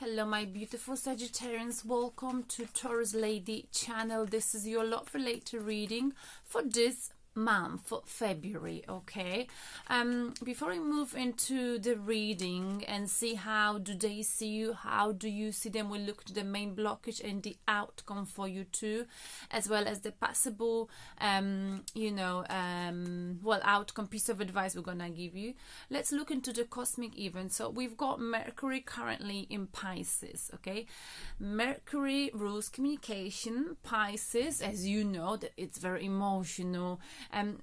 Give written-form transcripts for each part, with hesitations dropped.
Hello my beautiful Sagittarians, welcome to Taurus Lady channel. This is your love related reading for this month, for February, okay? Before we move into the reading and see how do they see you, how do you see them, we'll look to the main blockage and the outcome for you too, as well as the possible outcome piece of advice we're gonna give you. Let's look into the cosmic event. So we've got Mercury currently in Pisces, okay? Mercury rules communication. Pisces, as you know, that it's very emotional.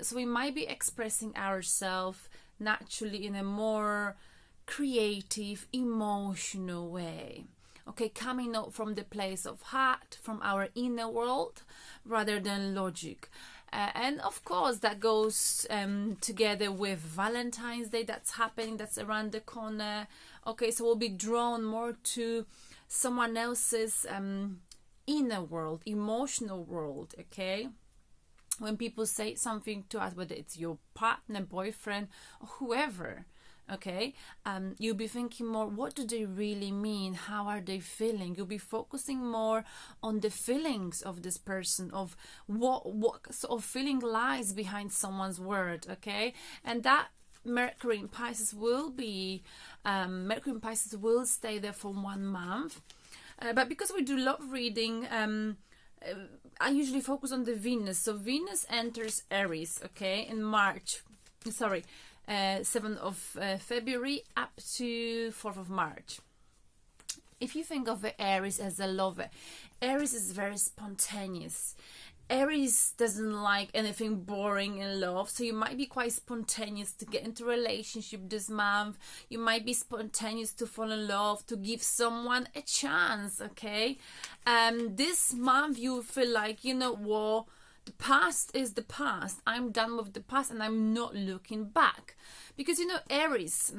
So we might be expressing ourselves naturally in a more creative, emotional way. Okay, coming out from the place of heart, from our inner world, rather than logic. And of course, that goes together with Valentine's Day that's happening, that's around the corner. Okay, so we'll be drawn more to someone else's inner world, emotional world, okay? When people say something to us, whether it's your partner, boyfriend, or whoever, okay, you'll be thinking more, what do they really mean? How are they feeling? You'll be focusing more on the feelings of this person, of what sort of feeling lies behind someone's word, okay? And that Mercury in Pisces will be, Mercury in Pisces will stay there for 1 month. But because we do love reading, I usually focus on the Venus. So Venus enters Aries, okay, in March. 7th of February up to 4th of March. If you think of Aries as a lover, Aries is very spontaneous. Aries doesn't like anything boring in love, so you might be quite spontaneous to get into a relationship this month. You might be spontaneous to fall in love, to give someone a chance, okay? This month you feel like, you know what, the past is the past. I'm done with the past and I'm not looking back. Because, you know, Aries,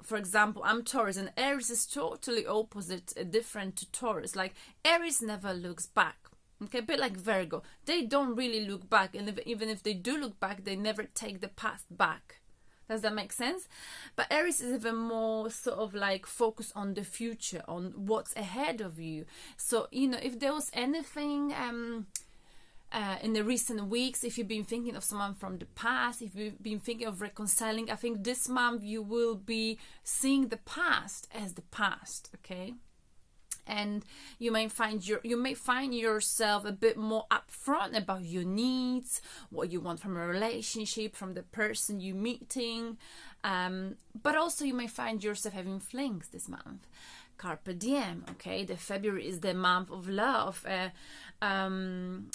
for example, I'm Taurus, and Aries is totally opposite, different to Taurus. Like, Aries never looks back. Okay, a bit like Virgo. They don't really look back, and even if they do look back, they never take the past back. Does that make sense? But Aries is even more sort of like focused on the future, on what's ahead of you. So, you know, if there was anything in the recent weeks, if you've been thinking of someone from the past, if you've been thinking of reconciling, I think this month you will be seeing the past as the past, okay? And you may find yourself a bit more upfront about your needs, what you want from a relationship, from the person you're meeting, but also you may find yourself having flings this month. Carpe diem, okay? The February is the month of love. You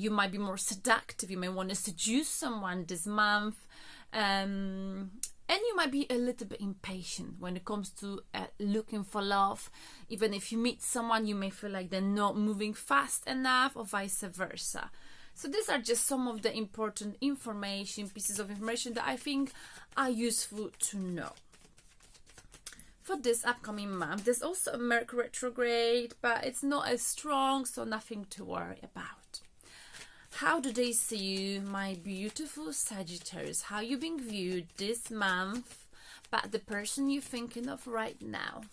might be more seductive. You may want to seduce someone this month. And you might be a little bit impatient when it comes to looking for love. Even if you meet someone, you may feel like they're not moving fast enough, or vice versa. So these are just some of the important pieces of information that I think are useful to know. For this upcoming month, there's also a Mercury retrograde, but it's not as strong, so nothing to worry about. How do they see you, my beautiful Sagittarius? How you being viewed this month by the person you're thinking of right now?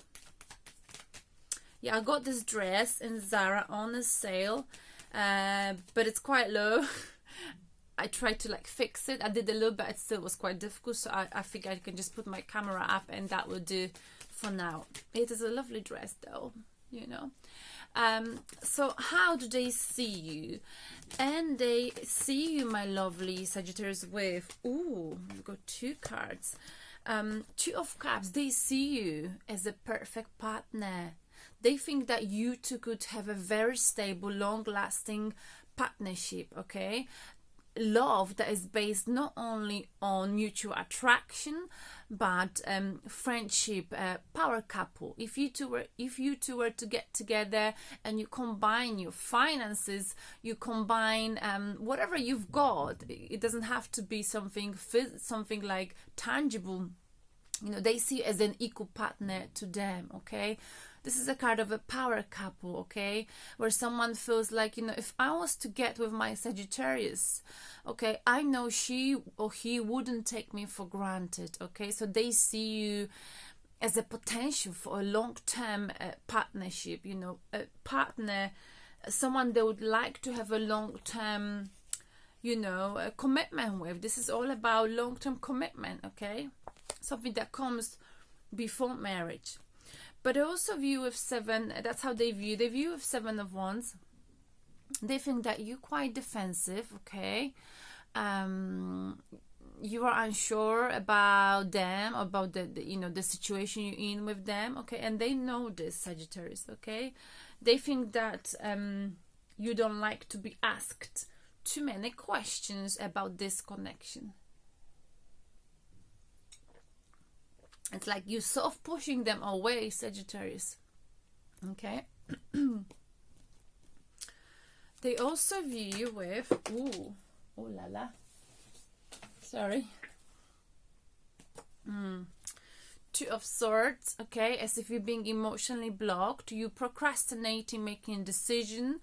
Yeah, I got this dress in Zara on a sale, but it's quite low. I tried to like fix it. I did a little bit, it still was quite difficult, so I figured I can just put my camera up and that will do for now. It is a lovely dress though, you know. So how do they see you? And they see you, my lovely Sagittarius, with, we've got 2 cards. 2 of Cups. They see you as a perfect partner. They think that you two could have a very stable, long-lasting partnership, okay? Love that is based not only on mutual attraction, but friendship, power couple. If you two were to get together and you combine your finances, you combine whatever you've got, it doesn't have to be something like tangible. You know, they see you as an equal partner to them, okay? This is a card of a power couple, okay? Where someone feels like, you know, if I was to get with my Sagittarius, okay, I know she or he wouldn't take me for granted, okay? So they see you as a potential for a long-term partnership, you know, a partner, someone they would like to have a long-term, you know, a commitment with. This is all about long-term commitment, okay? Something that comes before marriage. But I also view with 7, that's how they view with 7 of Wands. They think that you're quite defensive, okay? You are unsure about them, about the you know, the situation you're in with them, okay? And they know this, Sagittarius, okay? They think that you don't like to be asked too many questions about this connection. It's like you're sort of pushing them away, Sagittarius, okay? They also view you with, ooh la la, sorry, 2 of Swords, okay, as if you're being emotionally blocked, you procrastinating making a decision.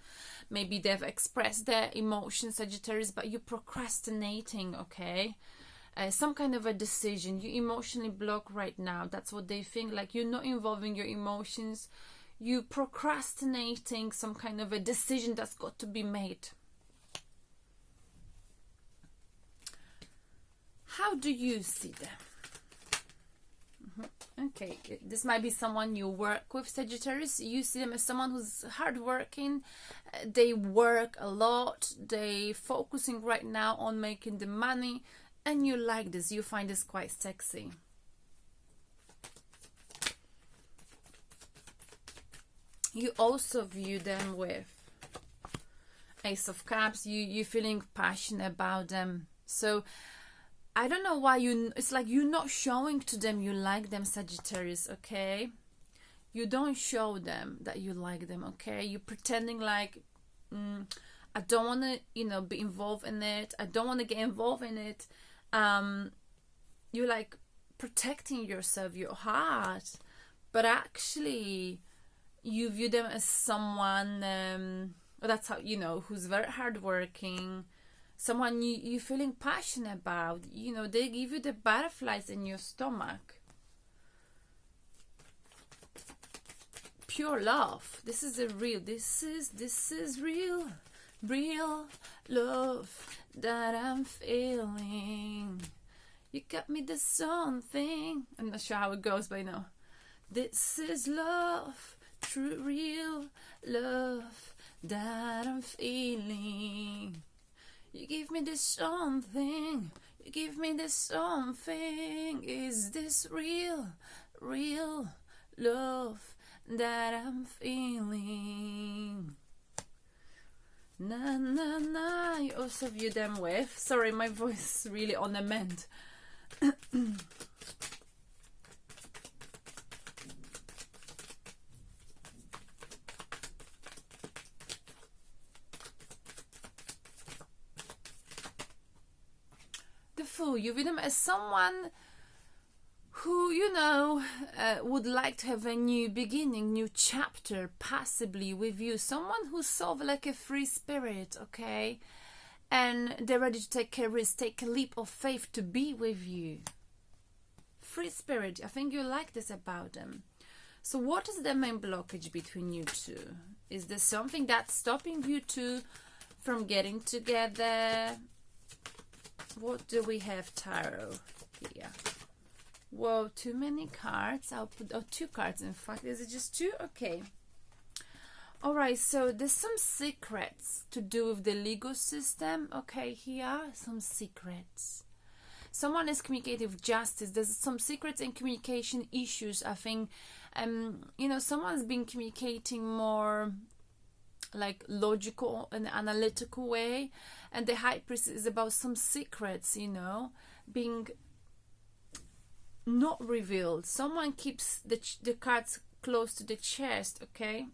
Maybe they've expressed their emotions, Sagittarius, but you're procrastinating, okay, some kind of a decision. You emotionally blocked right now. That's what they think, like you're not involving your emotions, you procrastinating some kind of a decision that's got to be made. How do you see them? Okay, this might be someone you work with, Sagittarius. You see them as someone who's hardworking. They work a lot. They focusing right now on making the money, and you like this. You find this quite sexy. You also view them with Ace of Cups. You feeling passionate about them. So I don't know why it's like you're not showing to them you like them, Sagittarius, okay? You don't show them that you like them, okay? You're pretending like, I don't want to, you know, be involved in it. I don't want to get involved in it. You're like protecting yourself, your heart. But actually, you view them as someone, that's how, you know, who's very hardworking, someone you're feeling passionate about. You know, they give you the butterflies in your stomach. Pure love. This is real love that I'm feeling. You got me the something. I'm not sure how it goes, but I know. This is love, true real love that I'm feeling. You give me this something, you give me this something. Is this real love that I'm feeling? Na na na. You also view them with, sorry, my voice is really on the mend. You view them as someone who, you know, would like to have a new beginning, new chapter, possibly with you. Someone who's sort of like a free spirit, okay? And they're ready to take a risk, take a leap of faith to be with you. Free spirit. I think you like this about them. So what is the main blockage between you two? Is there something that's stopping you two from getting together? What do we have, tarot, here? Whoa, too many cards. I'll put 2 cards, in fact. Is it just 2? Okay. Alright, so there's some secrets to do with the legal system. Okay, here, some secrets. Someone is communicating with justice. There's some secrets and communication issues. I think, you know, someone's been communicating more like logical and analytical way, and the High Priestess is about some secrets, you know, being not revealed. Someone keeps the cards close to the chest, okay,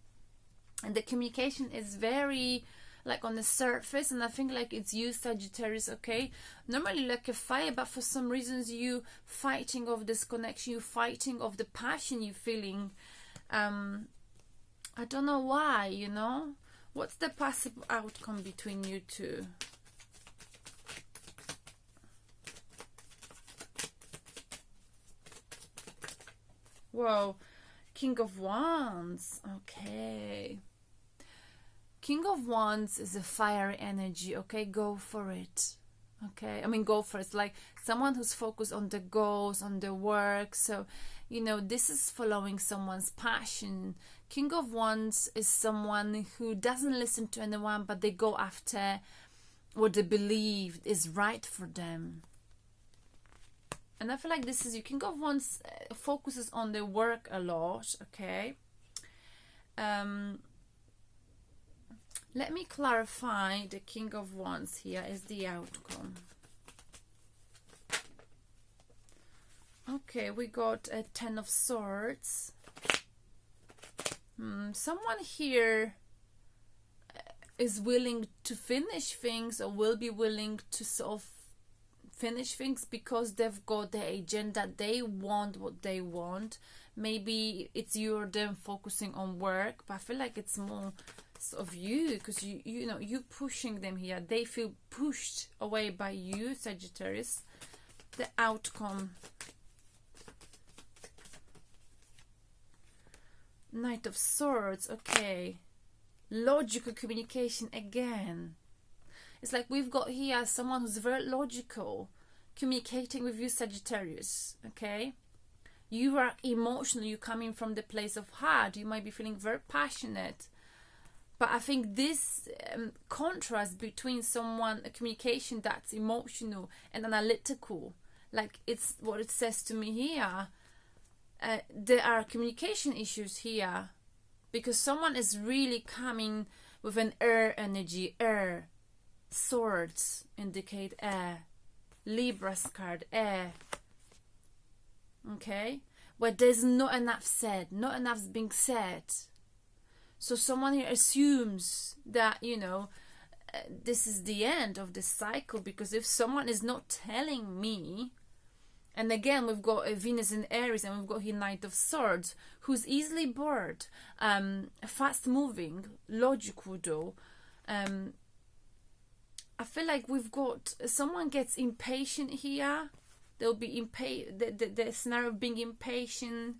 and the communication is very like on the surface, and I think like it's you, Sagittarius, okay, normally like a fire, but for some reasons you fighting of this connection, you fighting of the passion you're feeling. I don't know why, you know. What's the possible outcome between you two? Whoa. King of Wands. Okay. King of Wands is a fiery energy. Okay, go for it. Okay, I mean, go for it. It's like someone who's focused on the goals, on the work. So, you know, this is following someone's passion. King of Wands is someone who doesn't listen to anyone, but they go after what they believe is right for them. And I feel like this is you. King of Wands focuses on the work a lot, okay? Let me clarify the King of Wands here is the outcome. Okay, we got a Ten of Swords. Someone here is willing to finish things, or will be willing to sort of finish things because they've got their agenda. They want what they want. Maybe it's you or them focusing on work, but I feel like it's more of you, because you know, you pushing them here. They feel pushed away by you, Sagittarius. The outcome. Knight of Swords. Okay, logical communication again. It's like we've got here someone who's very logical, communicating with you, Sagittarius. Okay, you are emotional. You're coming from the place of heart. You might be feeling very passionate. But I think this contrast between someone, a communication that's emotional and analytical, like it's what it says to me here, there are communication issues here, because someone is really coming with an air energy. Air, swords indicate air, Libra's card, air. Okay, where there's not enough said, not enough's being said. So someone here assumes that, you know, this is the end of the cycle, because if someone is not telling me, and again we've got a Venus in Aries, and we've got here Knight of Swords, who's easily bored, fast moving, logical though. I feel like we've got someone gets impatient here. There'll be the scenario of being impatient.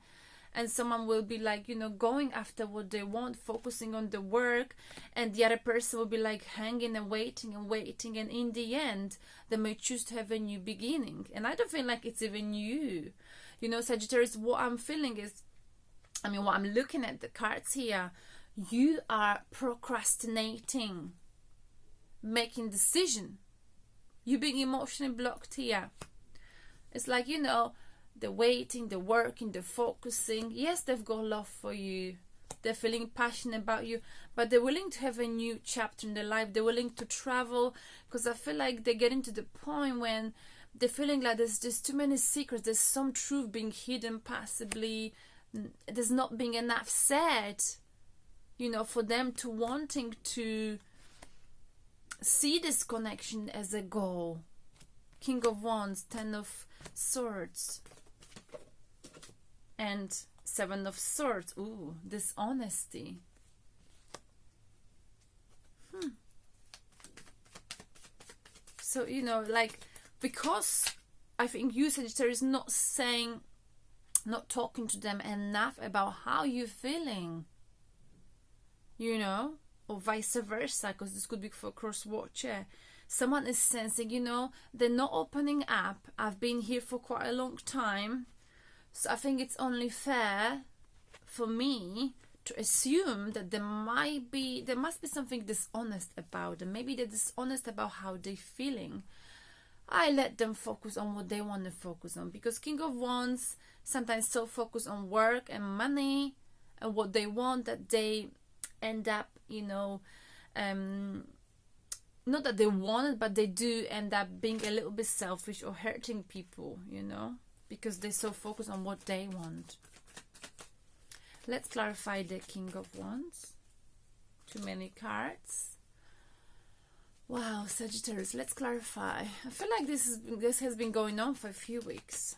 And someone will be like, you know, going after what they want, focusing on the work. And the other person will be like hanging and waiting and waiting. And in the end, they may choose to have a new beginning. And I don't feel like it's even you. You know, Sagittarius, what I'm feeling is, I mean, what I'm looking at the cards here, you are procrastinating, making decision. You're being emotionally blocked here. It's like, you know, the waiting, the working, the focusing. Yes, they've got love for you. They're feeling passionate about you, but they're willing to have a new chapter in their life. They're willing to travel, because I feel like they're getting to the point when they're feeling like there's just too many secrets. There's some truth being hidden, possibly. There's not being enough said, you know, for them to wanting to see this connection as a goal. King of Wands, Ten of Swords, and Seven of Swords. Ooh, dishonesty. So, you know, like, because I think you, Sagittarius, not saying, not talking to them enough about how you're feeling, you know, or vice versa, because this could be for cross-watcher. Someone is sensing, you know, they're not opening up. I've been here for quite a long time. So I think it's only fair for me to assume that there must be something dishonest about them. Maybe they're dishonest about how they're feeling. I let them focus on what they want to focus on, because King of Wands sometimes so focus on work and money and what they want that they end up, you know, not that they want it, but they do end up being a little bit selfish or hurting people, you know, because they're so focused on what they want. Let's clarify the King of Wands. Too many cards. Wow, Sagittarius, let's clarify. I feel like this has been going on for a few weeks.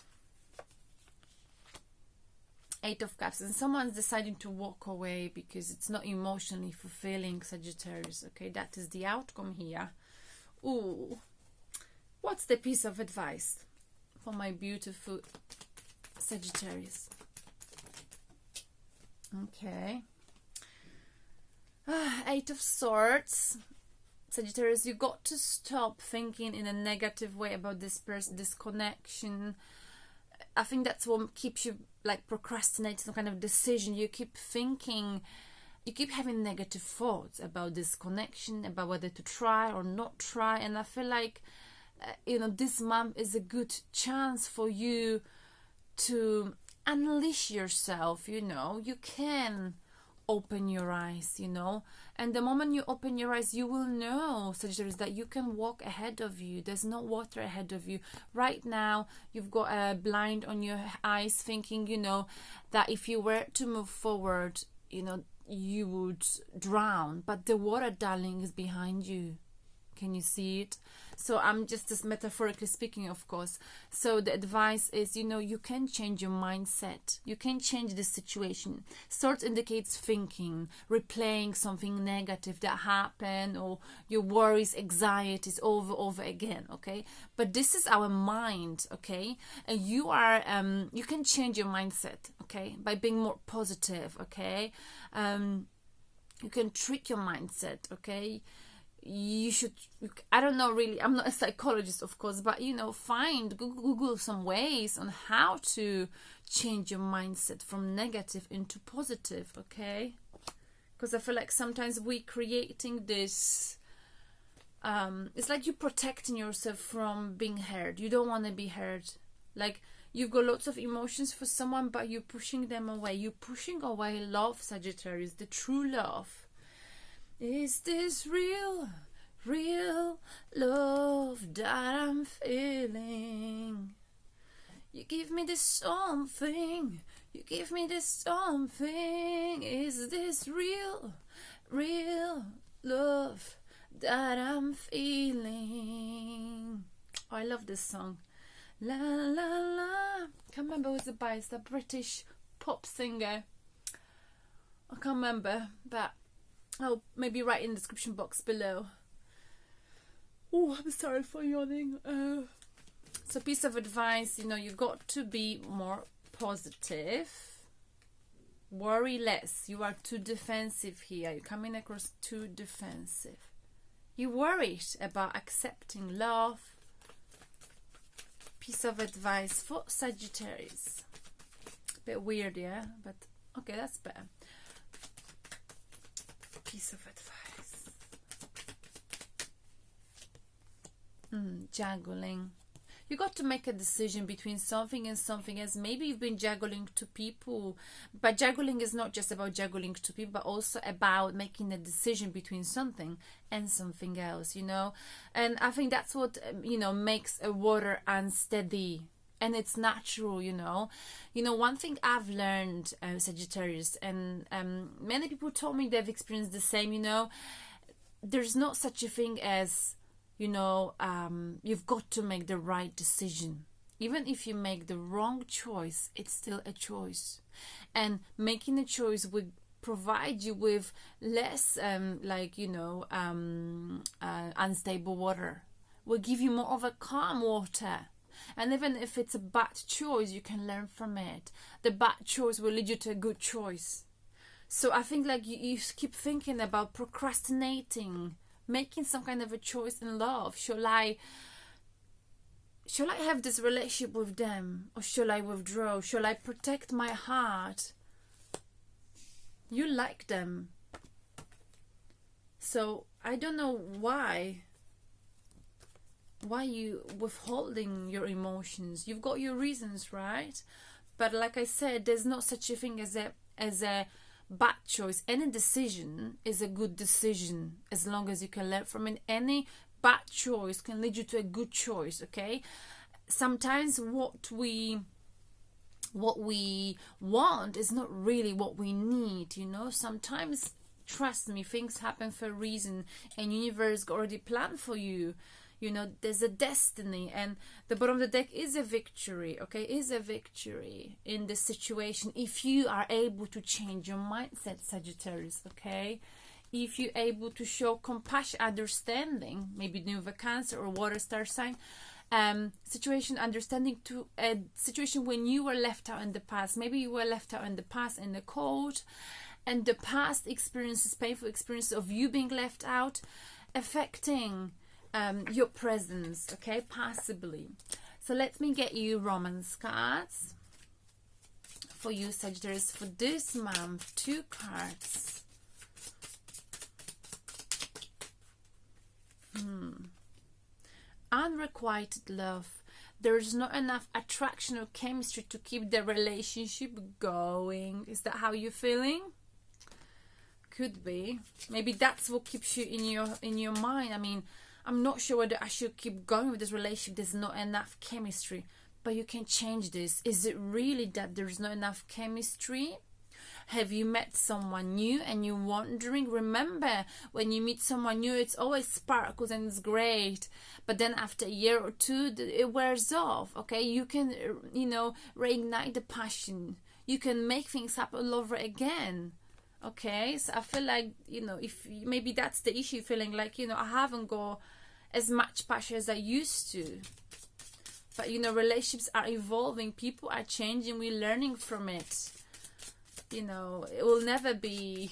Eight of Cups, and someone's deciding to walk away because it's not emotionally fulfilling, Sagittarius. Okay, that is the outcome here. Ooh, what's the piece of advice for my beautiful Sagittarius? Okay. Eight of Swords. Sagittarius, you got to stop thinking in a negative way about this person, this connection. I think that's what keeps you like procrastinating some kind of decision. You keep thinking, you keep having negative thoughts about this connection, about whether to try or not try. And I feel like, this month is a good chance for you to unleash yourself. You can open your eyes, and the moment you open your eyes, you will know, Sagittarius, that you can walk ahead of you. There's no water ahead of you right now. You've got a blind on your eyes, thinking that if you were to move forward, you would drown, but the water, darling, is behind you. Can you see it? So I'm just metaphorically speaking, of course. So the advice is, you can change your mindset. You can change the situation. Swords indicates thinking, replaying something negative that happened, or your worries, anxieties over again, okay? But this is our mind, okay? And you can change your mindset, okay? By being more positive, okay? You can trick your mindset, okay? You should, I don't know really, I'm not a psychologist, of course, but Google some ways on how to change your mindset from negative into positive, okay? Because I feel like sometimes we creating this, it's like you're protecting yourself from being hurt. You don't want to be hurt. Like, you've got lots of emotions for someone, but you're pushing them away. You're pushing away love, Sagittarius, the true love. Is this real love that I'm feeling? You give me this something. You give me this something. Is this real love that I'm feeling? Oh, I love this song. La la la. Can't remember who's it by. It's a British pop singer. I can't remember, but I'll maybe write in the description box below. Oh, I'm sorry for yawning. So piece of advice, you've got to be more positive. Worry less. You are too defensive here. You're coming across too defensive. You're worried about accepting love. Piece of advice for Sagittarius. Bit weird, yeah? But okay, that's better. Piece of advice. Juggling. You got to make a decision between something and something else. Maybe you've been juggling to people, but juggling is not just about juggling to people, but also about making a decision between something and something else, And I think that's what, makes a water unsteady. And it's natural, One thing I've learned, Sagittarius, and many people told me they've experienced the same, there's not such a thing as, you've got to make the right decision. Even if you make the wrong choice, it's still a choice. And making a choice will provide you with less, unstable water. Will give you more of a calm water. And even if it's a bad choice, you can learn from it. The bad choice will lead you to a good choice. So I think you keep thinking about procrastinating, making some kind of a choice in love. Shall I have this relationship with them, or shall I withdraw? Shall I protect my heart? You like them. So I don't know why you withholding your emotions. You've got your reasons, right? But like I said, there's not such a thing as a bad choice. Any decision is a good decision as long as you can learn from it. Any bad choice can lead you to a good choice, okay? Sometimes what we want is not really what we need, Sometimes, trust me, things happen for a reason, and universe already planned for you. There's a destiny, and the bottom of the deck is a victory, okay? Is a victory in this situation if you are able to change your mindset, Sagittarius, okay? If you're able to show compassion, understanding, maybe new with a Cancer or water star sign, situation, understanding to a situation when you were left out in the past. Maybe you were left out in the past in the cold, and the past experiences, painful experiences of you being left out, affecting your presence, okay, possibly. So let me get you romance cards for you, Sagittarius, for this month. 2 cards. Unrequited love. There's not enough attraction or chemistry to keep the relationship going. Is that how you're feeling? Could be. Maybe that's what keeps you in your mind. I mean, I'm not sure whether I should keep going with this relationship. There's not enough chemistry. But you can change this. Is it really that there's not enough chemistry? Have you met someone new and you're wondering? Remember, when you meet someone new, it's always sparkles and it's great. But then after a year or two, it wears off, okay? You can, reignite the passion. You can make things happen all over again, okay? So I feel like, if maybe that's the issue, feeling like, I haven't got as much passion as I used to. But, relationships are evolving. People are changing. We're learning from it. It will never be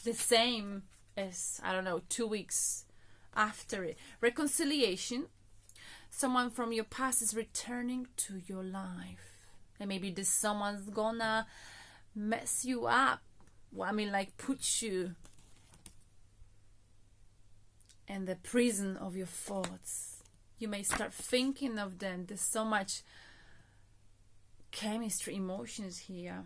the same as, 2 weeks after it. Reconciliation. Someone from your past is returning to your life. And maybe this someone's gonna mess you up. Put you in the prison of your thoughts. You may start thinking of them. There's so much chemistry, emotions here.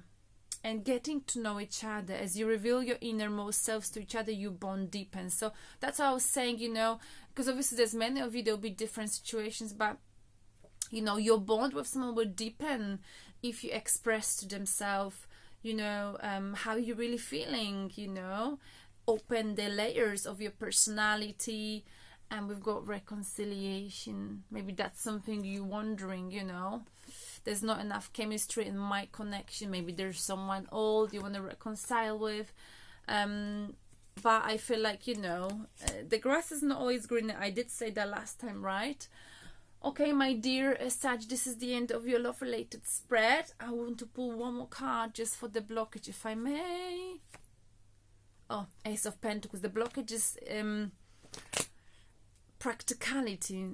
And getting to know each other. As you reveal your innermost selves to each other, you bond deepens. So that's how I was saying, because obviously there's many of you, there'll be different situations, but, your bond with someone will deepen if you express to themselves, how you're really feeling, open the layers of your personality. And we've got reconciliation. Maybe that's something you're wondering, There's not enough chemistry in my connection. Maybe there's someone old you want to reconcile with. But I feel like, the grass is not always greener. I did say that last time, right? Okay, my dear Sag, this is the end of your love-related spread. I want to pull one more card just for the blockage, if I may. Oh, Ace of Pentacles. The blockage is... practicality.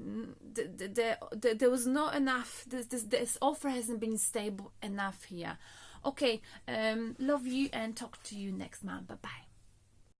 There was not enough. This offer hasn't been stable enough here. Okay, love you and talk to you next month. Bye bye.